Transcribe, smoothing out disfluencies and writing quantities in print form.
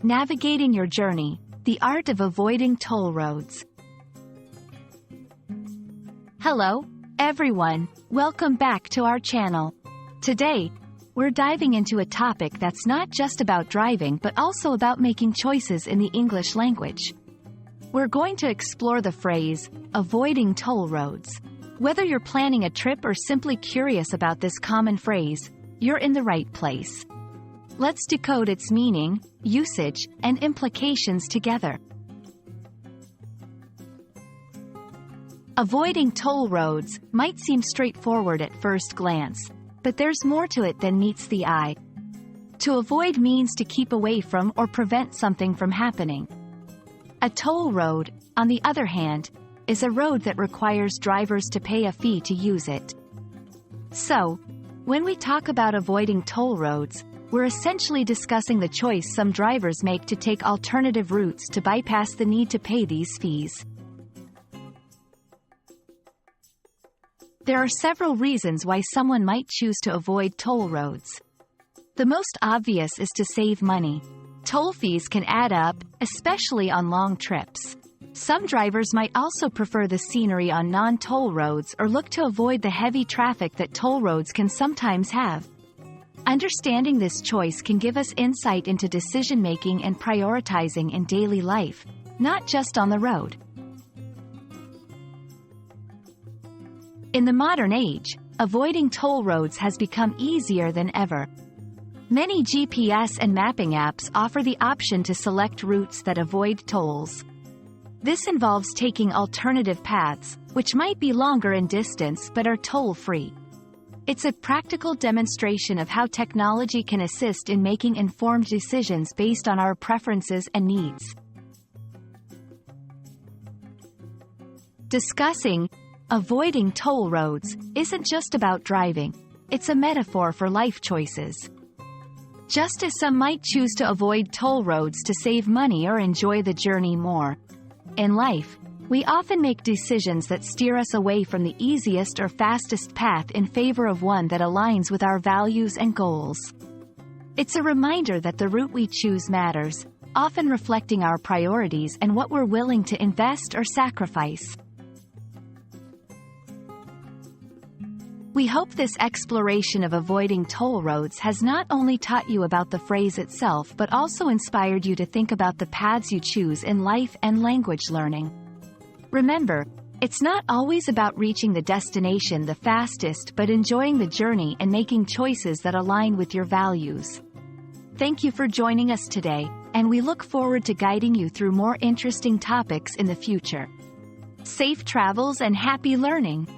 Navigating your journey, the art of avoiding toll roads. Hello, everyone. Welcome back to our channel. Today, we're diving into a topic that's not just about driving but also about making choices in the English language. We're going to explore the phrase, avoiding toll roads. Whether you're planning a trip or simply curious about this common phrase, you're in the right place. Let's decode its meaning, usage, and implications together. Avoiding toll roads might seem straightforward at first glance, but there's more to it than meets the eye. To avoid means to keep away from or prevent something from happening. A toll road, on the other hand, is a road that requires drivers to pay a fee to use it. So, when we talk about avoiding toll roads, we're essentially discussing the choice some drivers make to take alternative routes to bypass the need to pay these fees. There are several reasons why someone might choose to avoid toll roads. The most obvious is to save money. Toll fees can add up, especially on long trips. Some drivers might also prefer the scenery on non-toll roads or look to avoid the heavy traffic that toll roads can sometimes have. Understanding this choice can give us insight into decision-making and prioritizing in daily life, not just on the road. In the modern age, avoiding toll roads has become easier than ever. Many GPS and mapping apps offer the option to select routes that avoid tolls. This involves taking alternative paths, which might be longer in distance but are toll-free. It's a practical demonstration of how technology can assist in making informed decisions based on our preferences and needs. Discussing avoiding toll roads isn't just about driving. It's a metaphor for life choices. Just as some might choose to avoid toll roads to save money or enjoy the journey more, in life, we often make decisions that steer us away from the easiest or fastest path in favor of one that aligns with our values and goals. It's a reminder that the route we choose matters, often reflecting our priorities and what we're willing to invest or sacrifice. We hope this exploration of avoiding toll roads has not only taught you about the phrase itself but also inspired you to think about the paths you choose in life and language learning. Remember, it's not always about reaching the destination the fastest but enjoying the journey and making choices that align with your values. Thank you for joining us today, and we look forward to guiding you through more interesting topics in the future. Safe travels and happy learning!